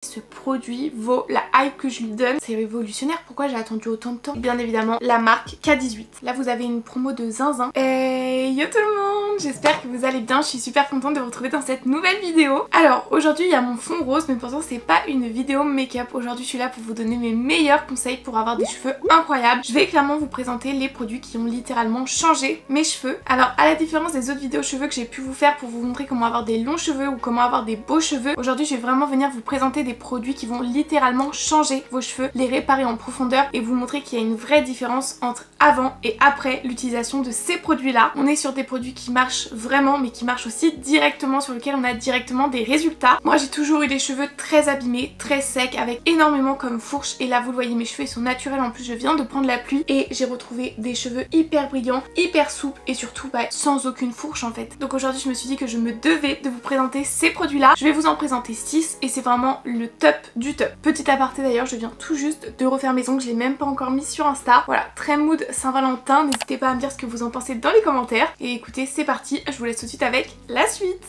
Ce produit vaut la hype que je lui donne. C'est révolutionnaire. Pourquoi j'ai attendu autant de temps? Bien évidemment la marque K18. Là vous avez une promo de zinzin. Hey yo tout le monde, j'espère que vous allez bien. Je suis super contente de vous retrouver dans cette nouvelle vidéo. Alors aujourd'hui il y a mon fond rose, mais pourtant c'est pas une vidéo make-up. Aujourd'hui je suis là pour vous donner mes meilleurs conseils pour avoir des cheveux incroyables. Je vais clairement vous présenter les produits qui ont littéralement changé mes cheveux. Alors à la différence des autres vidéos cheveux que j'ai pu vous faire pour vous montrer comment avoir des longs cheveux ou comment avoir des beaux cheveux, aujourd'hui je vais vraiment venir vous présenter des produits qui vont littéralement changer vos cheveux, les réparer en profondeur et vous montrer qu'il y a une vraie différence entre avant et après l'utilisation de ces produits là. On est sur des produits qui marchent vraiment, mais qui marchent aussi directement, sur lesquels on a directement des résultats. Moi j'ai toujours eu des cheveux très abîmés, très secs, avec énormément comme fourche, et là vous le voyez, mes cheveux ils sont naturels. En plus je viens de prendre la pluie et j'ai retrouvé des cheveux hyper brillants, hyper souples et surtout sans aucune fourche en fait. Donc aujourd'hui je me suis dit que je me devais de vous présenter ces produits là. Je vais vous en présenter 6 et c'est vraiment le top du top. Petit aparté d'ailleurs, je viens tout juste de refaire mes ongles, je l'ai même pas encore mis sur Insta. Voilà, très mood Saint-Valentin, n'hésitez pas à me dire ce que vous en pensez dans les commentaires. Et écoutez, c'est parti, je vous laisse tout de suite avec la suite.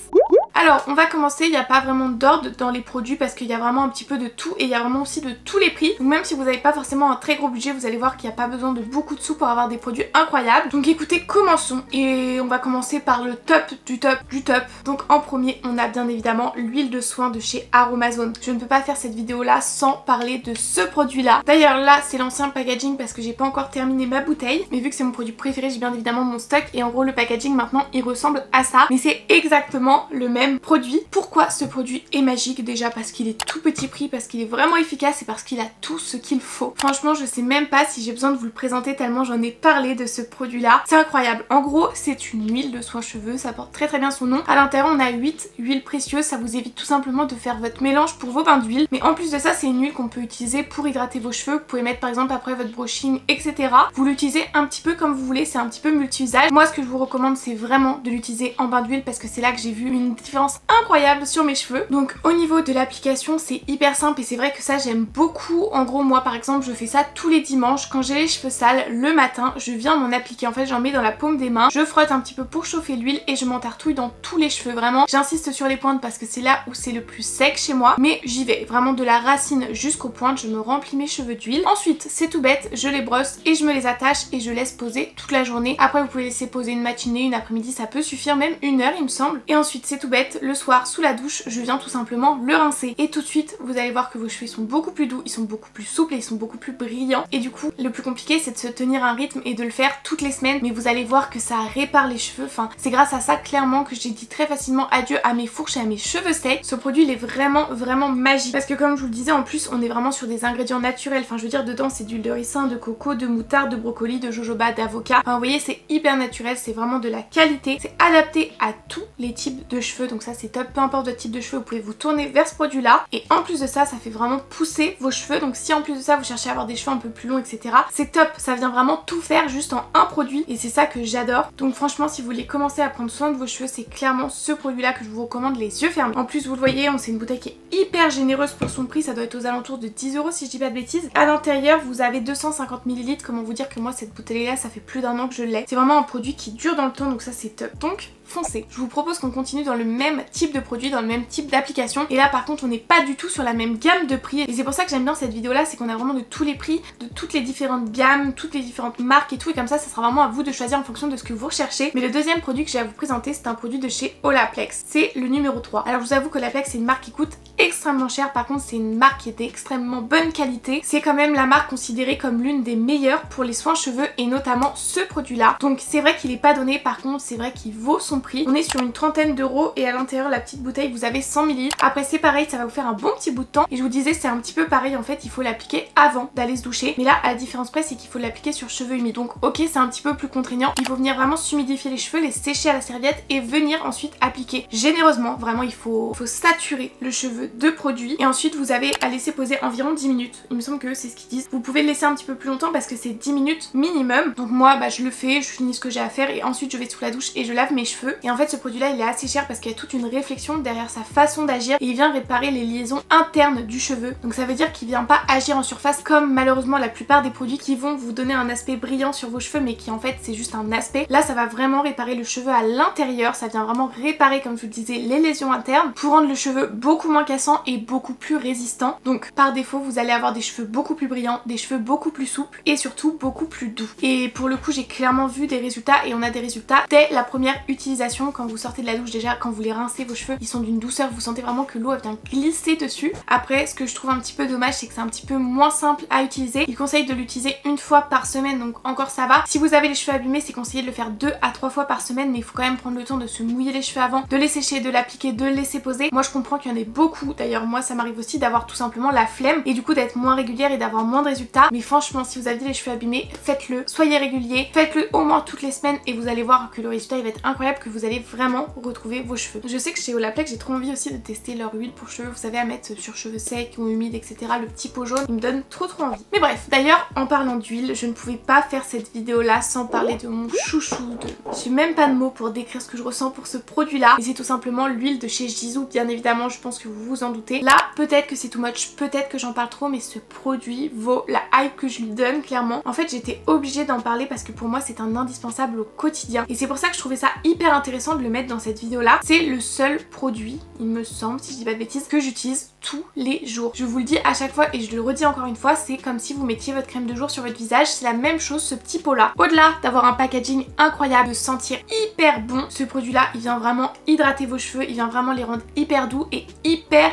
Alors on va commencer, il n'y a pas vraiment d'ordre dans les produits parce qu'il y a vraiment un petit peu de tout et il y a vraiment aussi de tous les prix. Donc même si vous n'avez pas forcément un très gros budget, vous allez voir qu'il n'y a pas besoin de beaucoup de sous pour avoir des produits incroyables. Donc écoutez, commençons et on va commencer par le top du top du top. Donc en premier on a bien évidemment l'huile de soin de chez Aromazone. Je ne peux pas faire cette vidéo là sans parler de ce produit là. D'ailleurs là c'est l'ancien packaging parce que j'ai pas encore terminé ma bouteille, mais vu que c'est mon produit préféré j'ai bien évidemment mon stock et en gros le packaging maintenant il ressemble à ça, mais c'est exactement le même produit. Pourquoi ce produit est magique? Déjà parce qu'il est tout petit prix, parce qu'il est vraiment efficace et parce qu'il a tout ce qu'il faut. Franchement je sais même pas si j'ai besoin de vous le présenter tellement j'en ai parlé de ce produit là. C'est incroyable. En gros c'est une huile de soin cheveux, ça porte très bien son nom. À l'intérieur on a 8 huiles précieuses, ça vous évite tout simplement de faire votre mélange pour vos bains d'huile. Mais en plus de ça c'est une huile qu'on peut utiliser pour hydrater vos cheveux. Vous pouvez mettre par exemple après votre brushing etc. Vous l'utilisez un petit peu comme vous voulez, c'est un petit peu multi-usage. Moi ce que je vous recommande c'est vraiment de l'utiliser en bain d'huile parce que c'est là que j'ai vu une différence incroyable sur mes cheveux. Donc au niveau de l'application c'est hyper simple et c'est vrai que ça j'aime beaucoup. En gros moi par exemple je fais ça tous les dimanches quand j'ai les cheveux sales le matin, je viens m'en appliquer. En fait j'en mets dans la paume des mains, je frotte un petit peu pour chauffer l'huile et je m'entartouille dans tous les cheveux. Vraiment j'insiste sur les pointes parce que c'est là où c'est le plus sec chez moi, mais j'y vais vraiment de la racine jusqu'aux pointes, je me remplis mes cheveux d'huile. Ensuite c'est tout bête, je les brosse et je me les attache et je laisse poser toute la journée. Après vous pouvez laisser poser une matinée, une après-midi, ça peut suffire, même 1 heure il me semble. Et ensuite c'est tout bête, le soir sous la douche je viens tout simplement le rincer et tout de suite vous allez voir que vos cheveux sont beaucoup plus doux, ils sont beaucoup plus souples et ils sont beaucoup plus brillants. Et du coup le plus compliqué c'est de se tenir un rythme et de le faire toutes les semaines, mais vous allez voir que ça répare les cheveux. Enfin c'est grâce à ça clairement que j'ai dit très facilement adieu à mes fourches et à mes cheveux secs. Ce produit il est vraiment magique parce que comme je vous le disais en plus on est vraiment sur des ingrédients naturels. Enfin je veux dire dedans c'est d'huile de ricin, de coco, de moutarde, de brocoli, de jojoba, d'avocat. Enfin vous voyez c'est hyper naturel, c'est vraiment de la qualité, c'est adapté à tous les types de cheveux, donc ça c'est top. Peu importe votre type de cheveux vous pouvez vous tourner vers ce produit là et en plus de ça ça fait vraiment pousser vos cheveux. Donc si en plus de ça vous cherchez à avoir des cheveux un peu plus longs etc, c'est top, ça vient vraiment tout faire juste en un produit et c'est ça que j'adore. Donc franchement si vous voulez commencer à prendre soin de vos cheveux c'est clairement ce produit là que je vous recommande les yeux fermés. En plus vous le voyez c'est une bouteille qui est hyper généreuse pour son prix, ça doit être aux alentours de 10 € si je dis pas de bêtises. À l'intérieur vous avez 250 ml, comment vous dire que moi cette bouteille là ça fait plus d'1 an que je l'ai. C'est vraiment un produit qui dure dans le temps donc ça c'est top. Donc foncez. Je vous propose qu'on continue dans le même type de produit, dans le même type d'application. Et là par contre on n'est pas du tout sur la même gamme de prix. Et c'est pour ça que j'aime bien cette vidéo là, c'est qu'on a vraiment de tous les prix, de toutes les différentes gammes, toutes les différentes marques et tout. Et comme ça sera vraiment à vous de choisir en fonction de ce que vous recherchez. Mais le deuxième produit que j'ai à vous présenter c'est un produit de chez Olaplex. C'est le numéro 3. Alors je vous avoue que Olaplex c'est une marque qui coûte extrêmement cher. Par contre c'est une marque qui est d'extrêmement bonne qualité. C'est quand même la marque considérée comme l'une des meilleures pour les soins cheveux et notamment ce produit là. Donc c'est vrai qu'il est pas donné, par contre c'est vrai qu'il vaut son prix. On est sur une trentaine d'euros et à l'intérieur la petite bouteille vous avez 100 ml. Après c'est pareil, ça va vous faire un bon petit bout de temps et je vous disais c'est un petit peu pareil en fait, il faut l'appliquer avant d'aller se doucher, mais là à la différence près c'est qu'il faut l'appliquer sur cheveux humides. Donc ok c'est un petit peu plus contraignant, il faut venir vraiment s'humidifier les cheveux, les sécher à la serviette et venir ensuite appliquer généreusement. Vraiment il faut saturer le cheveu de produit et ensuite vous avez à laisser poser environ 10 minutes. Il me semble que c'est ce qu'ils disent. Vous pouvez le laisser un petit peu plus longtemps parce que c'est 10 minutes minimum. Donc moi je le fais, je finis ce que j'ai à faire et ensuite je vais sous la douche et je lave mes cheveux. cheveux. Et en fait ce produit là il est assez cher parce qu'il y a toute une réflexion derrière sa façon d'agir et il vient réparer les liaisons internes du cheveu. Donc ça veut dire qu'il vient pas agir en surface comme malheureusement la plupart des produits qui vont vous donner un aspect brillant sur vos cheveux mais qui en fait c'est juste un aspect. Là ça va vraiment réparer le cheveu à l'intérieur, ça vient vraiment réparer comme je vous le disais les lésions internes pour rendre le cheveu beaucoup moins cassant et beaucoup plus résistant. Donc par défaut vous allez avoir des cheveux beaucoup plus brillants, des cheveux beaucoup plus souples et surtout beaucoup plus doux. Et pour le coup j'ai clairement vu des résultats et on a des résultats dès la première utilisation. Quand vous sortez de la douche, déjà quand vous les rincez vos cheveux ils sont d'une douceur, vous sentez vraiment que l'eau vient glisser dessus. Après ce que je trouve un petit peu dommage c'est que c'est un petit peu moins simple à utiliser. Il conseille de l'utiliser une fois par semaine donc encore ça va. Si vous avez les cheveux abîmés c'est conseillé de le faire 2 à 3 fois par semaine mais il faut quand même prendre le temps de se mouiller les cheveux avant, de les sécher, de l'appliquer, de le laisser poser. Moi je comprends qu'il y en ait beaucoup, d'ailleurs moi ça m'arrive aussi d'avoir tout simplement la flemme et du coup d'être moins régulière et d'avoir moins de résultats. Mais franchement si vous avez les cheveux abîmés faites-le, soyez régulier, faites-le au moins toutes les semaines et vous allez voir que le résultat il va être incroyable, que vous allez vraiment retrouver vos cheveux. Je sais que chez Olaplex j'ai trop envie aussi de tester leur huile pour cheveux, vous savez à mettre sur cheveux secs ou humides etc, le petit pot jaune, il me donne trop envie. Mais bref, d'ailleurs en parlant d'huile je ne pouvais pas faire cette vidéo là sans parler de mon chouchou. J'ai même pas de mots pour décrire ce que je ressens pour ce produit là et c'est tout simplement l'huile de chez Jisoo. Bien évidemment je pense que vous vous en doutez. Là peut-être que c'est too much, peut-être que j'en parle trop mais ce produit vaut la hype que je lui donne clairement. En fait j'étais obligée d'en parler parce que pour moi c'est un indispensable au quotidien et c'est pour ça que je trouvais ça hyper intéressant de le mettre dans cette vidéo là. C'est le seul produit il me semble si je dis pas de bêtises que j'utilise tous les jours. Je vous le dis à chaque fois et je le redis encore une fois, c'est comme si vous mettiez votre crème de jour sur votre visage, c'est la même chose ce petit pot là. Au-delà d'avoir un packaging incroyable, de sentir hyper bon, ce produit là il vient vraiment hydrater vos cheveux, il vient vraiment les rendre hyper doux et hyper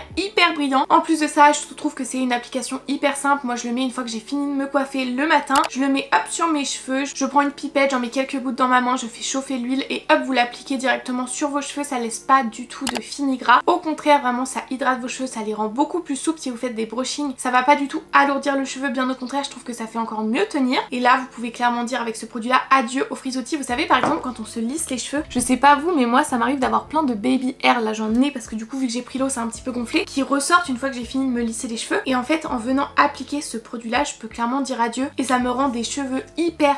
brillants. En plus de ça je trouve que c'est une application hyper simple. Moi je le mets une fois que j'ai fini de me coiffer le matin, je le mets hop sur mes cheveux, je prends une pipette, j'en mets quelques gouttes dans ma main, je fais chauffer l'huile et hop vous l'appliquez directement sur vos cheveux, ça laisse pas du tout de fini gras. Au contraire vraiment ça hydrate vos cheveux, ça les rend beaucoup plus souples. Si vous faites des brushings ça va pas du tout alourdir le cheveu, bien au contraire je trouve que ça fait encore mieux tenir. Et là vous pouvez clairement dire avec ce produit là adieu aux frisottis. Vous savez par exemple quand on se lisse les cheveux, je sais pas vous mais moi ça m'arrive d'avoir plein de baby hair, là j'en ai parce que du coup vu que j'ai pris l'eau c'est un petit peu gonflé, qui ressortent une fois que j'ai fini de me lisser les cheveux. Et en fait en venant appliquer ce produit là je peux clairement dire adieu et ça me rend des cheveux hyper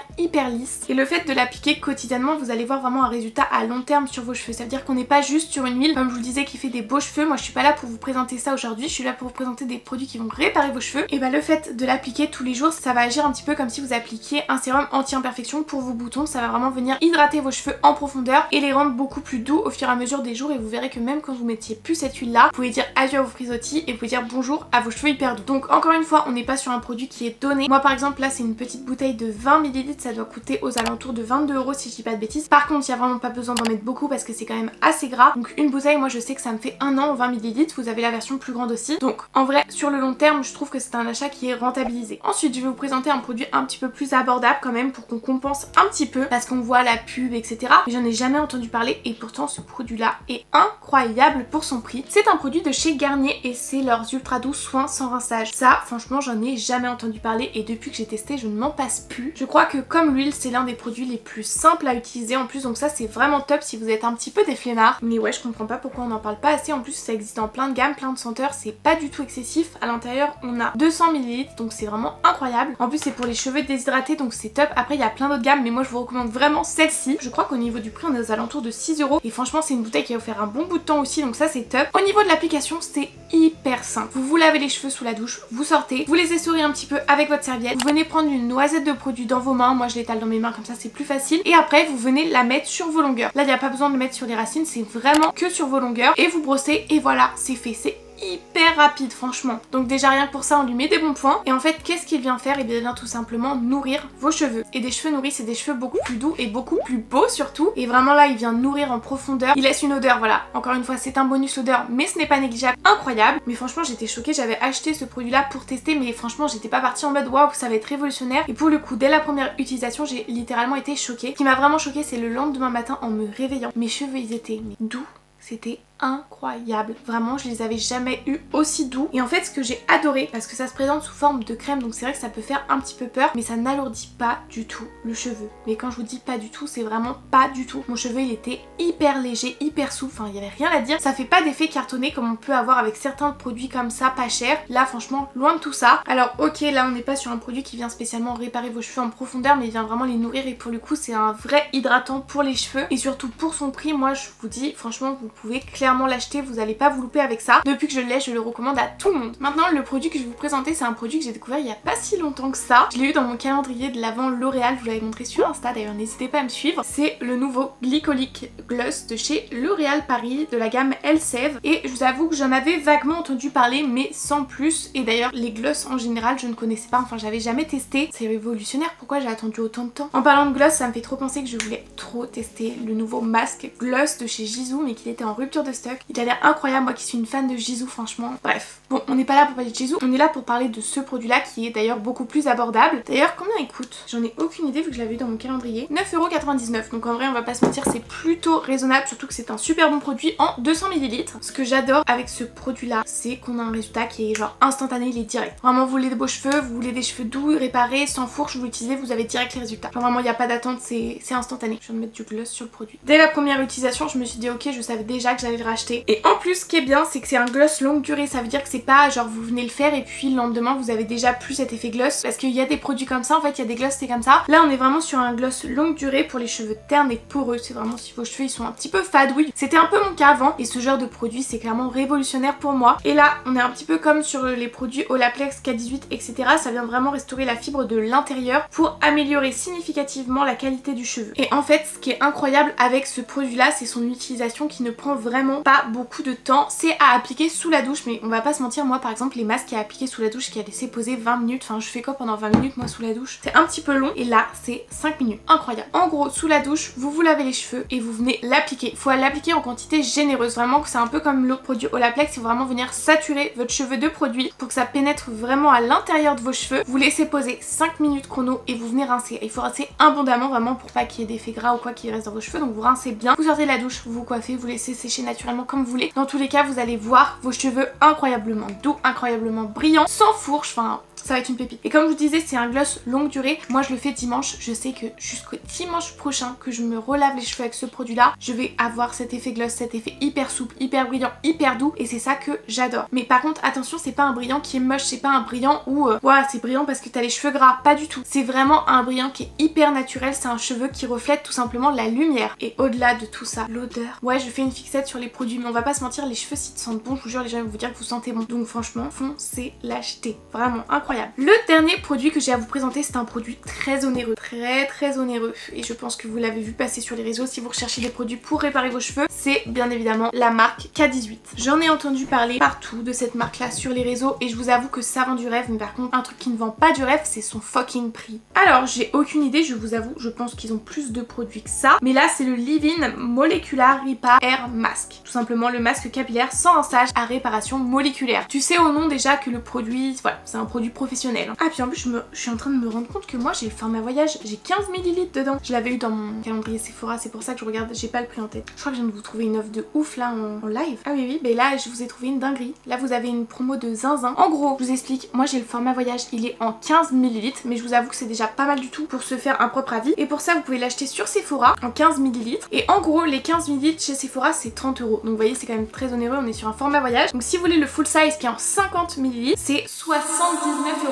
lisses. Et le fait de l'appliquer quotidiennement vous allez voir vraiment un résultat à long terme sur vos cheveux. Ça veut dire qu'on n'est pas juste sur une huile comme je vous le disais qui fait des beaux cheveux. Moi je suis pas là pour vous présenter ça aujourd'hui, je suis là pour vous présenter des produits qui vont réparer vos cheveux. Et bah le fait de l'appliquer tous les jours ça va agir un petit peu comme si vous appliquiez un sérum anti-imperfection pour vos boutons. Ça va vraiment venir hydrater vos cheveux en profondeur et les rendre beaucoup plus doux au fur et à mesure des jours. Et vous verrez que même quand vous mettiez plus cette huile là, vous pouvez dire adieu à vos frisottis et vous pouvez dire bonjour à vos cheveux hyper doux. Donc encore une fois on n'est pas sur un produit qui est donné. Moi par exemple là c'est une petite bouteille de 20 ml, ça doit coûter aux alentours de 22 € si je dis pas de bêtises. Par contre il n'y a vraiment pas besoin d'en mettre beaucoup parce que c'est quand même assez gras. Donc une bouteille moi je sais que ça me fait 1 an en 20 ml, vous avez la version plus grande aussi. Donc en vrai sur le long terme je trouve que c'est un achat qui est rentabilisé. Ensuite je vais vous présenter un produit un petit peu plus abordable quand même pour qu'on compense un petit peu parce qu'on voit la pub etc. Mais j'en ai jamais entendu parler et pourtant ce produit là est incroyable pour son prix. C'est un produit de chez Garnier et c'est leurs ultra doux soins sans rinçage. Ça franchement j'en ai jamais entendu parler et depuis que j'ai testé je ne m'en passe plus. Je crois que comme l'huile c'est l'un des produits les plus simples à utiliser en plus, donc ça c'est vraiment top si vous êtes un petit peu des flemmards. Mais ouais je comprends pas pourquoi on n'en parle pas assez. En plus ça existe en plein de gammes, plein de senteurs, c'est pas du tout excessif. À l'intérieur on a 200 ml donc c'est vraiment incroyable. En plus c'est pour les cheveux déshydratés donc c'est top. Après il y a plein d'autres gammes mais moi je vous recommande vraiment celle-ci. Je crois qu'au niveau du prix on est aux alentours de 6 € et franchement c'est une bouteille qui va vous faire un bon bout de temps aussi donc ça c'est top. Au niveau de l'application c'est hyper simple. Vous vous lavez les cheveux sous la douche, vous sortez, vous les essorez un petit peu avec votre serviette, vous venez prendre une noisette de produit dans vos mains, moi je l'étale dans mes mains comme ça c'est plus facile et après vous venez la mettre sur vos longueurs. Là il n'y a pas besoin de le mettre sur les racines, c'est vraiment que sur vos longueurs et vous brossez et voilà c'est fait. C'est hyper rapide franchement. Donc déjà rien que pour ça on lui met des bons points. Et en fait qu'est-ce qu'il vient faire? Et bien il vient tout simplement nourrir vos cheveux. Et des cheveux nourris c'est des cheveux beaucoup plus doux et beaucoup plus beaux surtout. Et vraiment là il vient nourrir en profondeur. Il laisse une odeur, voilà, encore une fois c'est un bonus odeur mais ce n'est pas négligeable, incroyable. Mais franchement j'étais choquée, j'avais acheté ce produit là pour tester mais franchement j'étais pas partie en mode waouh ça va être révolutionnaire. Et pour le coup dès la première utilisation j'ai littéralement été choquée. Ce qui m'a vraiment choquée c'est le lendemain matin en me réveillant. Mes cheveux ils étaient mais doux. C'était incroyables. Vraiment, je les avais jamais eu aussi doux. Et en fait, ce que j'ai adoré, parce que ça se présente sous forme de crème, donc c'est vrai que ça peut faire un petit peu peur, mais ça n'alourdit pas du tout le cheveu. Mais quand je vous dis pas du tout, c'est vraiment pas du tout. Mon cheveu, il était hyper léger, hyper souple, enfin il y avait rien à dire. Ça fait pas d'effet cartonné comme on peut avoir avec certains produits comme ça, pas cher. Là, franchement, loin de tout ça. Alors ok, là on n'est pas sur un produit qui vient spécialement réparer vos cheveux en profondeur, mais il vient vraiment les nourrir, et pour le coup c'est un vrai hydratant pour les cheveux, et surtout pour son prix, moi je vous dis franchement vous pouvez clairement l'acheter, vous allez pas vous louper avec ça. Depuis que je l'ai, je le recommande à tout le monde. Maintenant, le produit que je vais vous présenter, c'est un produit que j'ai découvert il y a pas si longtemps que ça. Je l'ai eu dans mon calendrier de l'Avent L'Oréal, je vous l'avais montré sur Insta d'ailleurs, n'hésitez pas à me suivre. C'est le nouveau Glycolic Gloss de chez L'Oréal Paris, de la gamme Elseve, et je vous avoue que j'en avais vaguement entendu parler mais sans plus. Et d'ailleurs les gloss en général je ne connaissais pas, enfin j'avais jamais testé. C'est révolutionnaire, pourquoi j'ai attendu autant de temps? En parlant de gloss, ça me fait trop penser que je voulais trop tester le nouveau masque gloss de chez Jisoo, mais qu'il était en rupture de stock. Il a l'air incroyable, moi qui suis une fan de Jisoo franchement. Bref, bon, on n'est pas là pour parler de Jisoo, on est là pour parler de ce produit là qui est d'ailleurs beaucoup plus abordable. D'ailleurs combien il coûte? J'en ai aucune idée vu que je l'avais eu dans mon calendrier. 9,99€, donc en vrai on va pas se mentir, c'est plutôt raisonnable, surtout que c'est un super bon produit en 200 ml. Ce que j'adore avec ce produit là, c'est qu'on a un résultat qui est genre instantané, il est direct. Vraiment, vous voulez des beaux cheveux, vous voulez des cheveux doux, réparés, sans fourche, vous l'utilisez, vous avez direct les résultats. Genre vraiment il n'y a pas d'attente, c'est instantané. Je viens de mettre du gloss sur le produit. Dès la première utilisation, je me suis dit ok, je savais déjà que j'allais le racheter. Et en plus, ce qui est bien, c'est que c'est un gloss longue durée. Ça veut dire que c'est pas genre vous venez le faire et puis le lendemain vous avez déjà plus cet effet gloss. Parce qu'il y a des produits comme ça, en fait il y a des gloss c'est comme ça. Là on est vraiment sur un gloss longue durée pour les cheveux ternes et poreux. C'est vraiment si vos cheveux ils sont un petit peu fadouilles. C'était un peu mon cas avant et ce genre de produit c'est clairement révolutionnaire pour moi. Et là on est un petit peu comme sur les produits Olaplex, K18 etc. Ça vient vraiment restaurer la fibre de l'intérieur pour améliorer significativement la qualité du cheveu. Et en fait ce qui est incroyable avec ce produit là, c'est son utilisation qui ne prend vraiment pas beaucoup de temps. C'est à appliquer sous la douche, mais on va pas se mentir, moi par exemple les masques à appliquer sous la douche qui a laissé poser 20 minutes, enfin je fais quoi pendant 20 minutes moi sous la douche? C'est un petit peu long et là c'est 5 minutes. Incroyable. En gros sous la douche, vous vous lavez les cheveux et vous venez l'appliquer. Faut l'appliquer en quantité généreuse, vraiment que c'est un peu comme l'autre produit Olaplex, il faut vraiment venir saturer votre cheveu de produit pour que ça pénètre vraiment à l'intérieur de vos cheveux. Vous laissez poser 5 minutes chrono et vous venez rincer. Et il faut rincer abondamment vraiment pour pas qu'il y ait d'effet gras ou quoi qui reste dans vos cheveux, donc vous rincez bien. Vous sortez de la douche, vous vous coiffez, vous laissez sécher naturellement comme vous voulez. Dans tous les cas, vous allez voir vos cheveux incroyablement doux, incroyablement brillants, sans fourche, enfin ça va être une pépite. Et comme je vous disais, c'est un gloss longue durée. Moi je le fais dimanche, je sais que jusqu'au dimanche prochain que je me relave les cheveux avec ce produit là, je vais avoir cet effet gloss, cet effet hyper souple, hyper brillant, hyper doux, et c'est ça que j'adore. Mais par contre attention, c'est pas un brillant qui est moche, c'est pas un brillant où voilà, c'est brillant parce que t'as les cheveux gras, pas du tout. C'est vraiment un brillant qui est hyper naturel, c'est un cheveu qui reflète tout simplement la lumière. Et au-delà de tout ça, l'odeur. Ouais, je fais une fixette sur les produits, mais on va pas se mentir, les cheveux s'ils te sentent bon, je vous jure, les gens vont vous dire que vous sentez bon. Donc franchement, foncez l'acheter. Vraiment incroyable. Le dernier produit que j'ai à vous présenter, c'est un produit très onéreux, très onéreux, et je pense que vous l'avez vu passer sur les réseaux si vous recherchez des produits pour réparer vos cheveux. C'est bien évidemment la marque K18. J'en ai entendu parler partout de cette marque là sur les réseaux et je vous avoue que ça vend du rêve, mais par contre un truc qui ne vend pas du rêve, c'est son fucking prix. Alors j'ai aucune idée, je vous avoue, je pense qu'ils ont plus de produits que ça, mais là c'est le Leave-In Molecular Repair Hair Mask, tout simplement le masque capillaire sans rinçage à réparation moléculaire. Tu sais au nom déjà que le produit, voilà, c'est un produit professionnel. Ah puis en plus je suis en train de me rendre compte que moi j'ai le format voyage, j'ai 15 ml dedans. Je l'avais eu dans mon calendrier Sephora, c'est pour ça que je regarde, j'ai pas le prix en tête. Je crois que je viens de vous trouver une offre de ouf là en live. Ah oui, mais là je vous ai trouvé une dinguerie. Là vous avez une promo de zinzin. En gros, je vous explique, moi j'ai le format voyage, il est en 15 ml, mais je vous avoue que c'est déjà pas mal du tout pour se faire un propre avis. Et pour ça vous pouvez l'acheter sur Sephora en 15 ml. Et en gros les 15 ml chez Sephora c'est 30 €. Donc vous voyez c'est quand même très onéreux, on est sur un format voyage. Donc si vous voulez le full size qui est en 50 ml, c'est 79 €.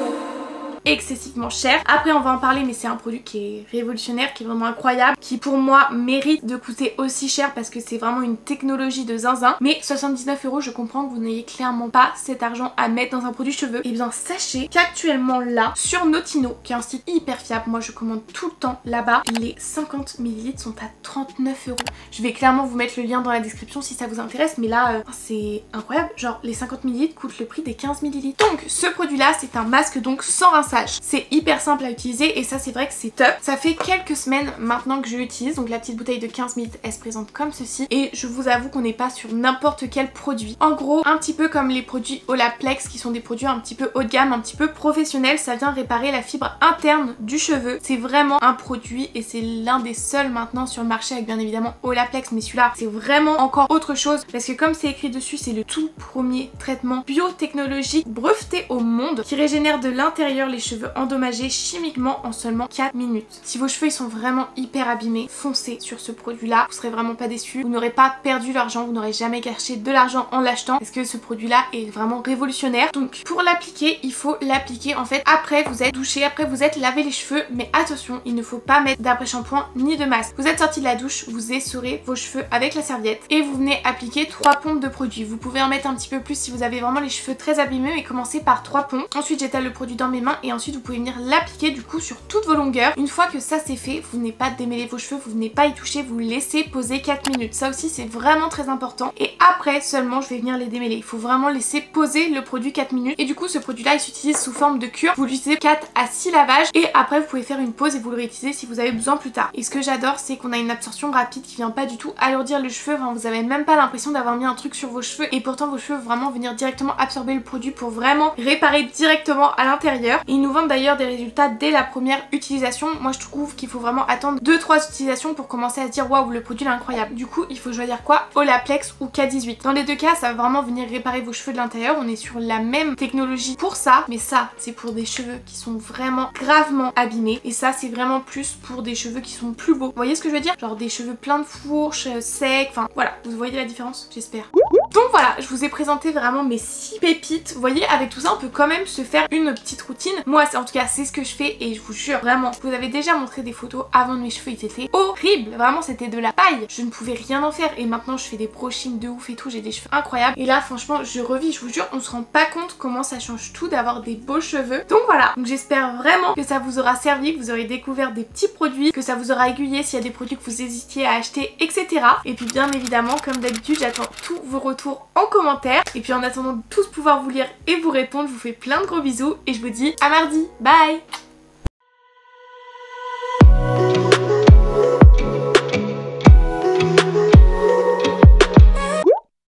Excessivement cher. Après on va en parler, mais c'est un produit qui est révolutionnaire, qui est vraiment incroyable, qui pour moi mérite de coûter aussi cher parce que c'est vraiment une technologie de zinzin. Mais 79 €, je comprends que vous n'ayez clairement pas cet argent à mettre dans un produit cheveux. Et bien sachez qu'actuellement là, sur Notino, qui est un site hyper fiable, moi je commande tout le temps là-bas, les 50 ml sont à 39 €. Je vais clairement vous mettre le lien dans la description si ça vous intéresse, mais là c'est incroyable, genre les 50 ml coûtent le prix des 15 ml. Donc ce produit là c'est un masque donc sans rinçage rinçage. C'est hyper simple à utiliser et ça c'est vrai que c'est top. Ça fait quelques semaines maintenant que je l'utilise, donc la petite bouteille de 15 ml elle se présente comme ceci et je vous avoue qu'on n'est pas sur n'importe quel produit. En gros, un petit peu comme les produits Olaplex qui sont des produits un petit peu haut de gamme, un petit peu professionnels, ça vient réparer la fibre interne du cheveu. C'est vraiment un produit et c'est l'un des seuls maintenant sur le marché avec bien évidemment Olaplex, mais celui-là c'est vraiment encore autre chose parce que comme c'est écrit dessus, c'est le tout premier traitement biotechnologique breveté au monde qui régénère de l'intérieur les cheveux endommagés chimiquement en seulement 4 minutes. Si vos cheveux ils sont vraiment hyper abîmés, foncez sur ce produit là, vous serez vraiment pas déçus, vous n'aurez pas perdu l'argent, vous n'aurez jamais gâché de l'argent en l'achetant parce que ce produit là est vraiment révolutionnaire. Donc pour l'appliquer, il faut l'appliquer en fait après vous êtes douché, après vous êtes lavé les cheveux, mais attention, il ne faut pas mettre d'après-shampoing ni de masque. Vous êtes sorti de la douche, vous essorez vos cheveux avec la serviette et vous venez appliquer 3 pompes de produit. Vous pouvez en mettre un petit peu plus si vous avez vraiment les cheveux très abîmés, mais commencez par 3 pompes. Ensuite j'étale le produit dans mes mains et ensuite vous pouvez venir l'appliquer du coup sur toutes vos longueurs. Une fois que ça c'est fait, vous venez pas démêler vos cheveux, vous venez pas y toucher, vous laissez poser 4 minutes. Ça aussi c'est vraiment très important et après seulement je vais venir les démêler. Il faut vraiment laisser poser le produit 4 minutes et du coup ce produit là il s'utilise sous forme de cure. Vous l'utilisez 4 à 6 lavages et après vous pouvez faire une pause et vous le réutilisez si vous avez besoin plus tard. Et ce que j'adore c'est qu'on a une absorption rapide qui vient pas du tout alourdir le cheveu, enfin, vous avez même pas l'impression d'avoir mis un truc sur vos cheveux et pourtant vos cheveux vraiment venir directement absorber le produit pour vraiment réparer directement à l'intérieur. Ils nous vendent d'ailleurs des résultats dès la première utilisation. Moi je trouve qu'il faut vraiment attendre 2-3 utilisations pour commencer à se dire waouh le produit est incroyable. Du coup il faut choisir quoi, Olaplex ou K18. Dans les deux cas ça va vraiment venir réparer vos cheveux de l'intérieur, on est sur la même technologie pour ça, mais ça c'est pour des cheveux qui sont vraiment gravement abîmés et ça c'est vraiment plus pour des cheveux qui sont plus beaux. Vous voyez ce que je veux dire? Genre des cheveux pleins de fourches, secs, enfin voilà, vous voyez la différence j'espère. Donc voilà, je vous ai présenté vraiment mes 6 pépites. Vous voyez, avec tout ça, on peut quand même se faire une petite routine. Moi, en tout cas, c'est ce que je fais et je vous jure, vraiment, je vous avais déjà montré des photos avant de mes cheveux, ils étaient horribles. Vraiment, c'était de la paille. Je ne pouvais rien en faire et maintenant, je fais des brushings de ouf et tout. J'ai des cheveux incroyables. Et là, franchement, je revis, je vous jure, on se rend pas compte comment ça change tout d'avoir des beaux cheveux. Donc voilà, donc j'espère vraiment que ça vous aura servi, que vous aurez découvert des petits produits, que ça vous aura aiguillé s'il y a des produits que vous hésitiez à acheter, etc. Et puis bien évidemment, comme d'habitude, j'attends tous vos retours en commentaire et puis en attendant de tous pouvoir vous lire et vous répondre, je vous fais plein de gros bisous et je vous dis à mardi, bye.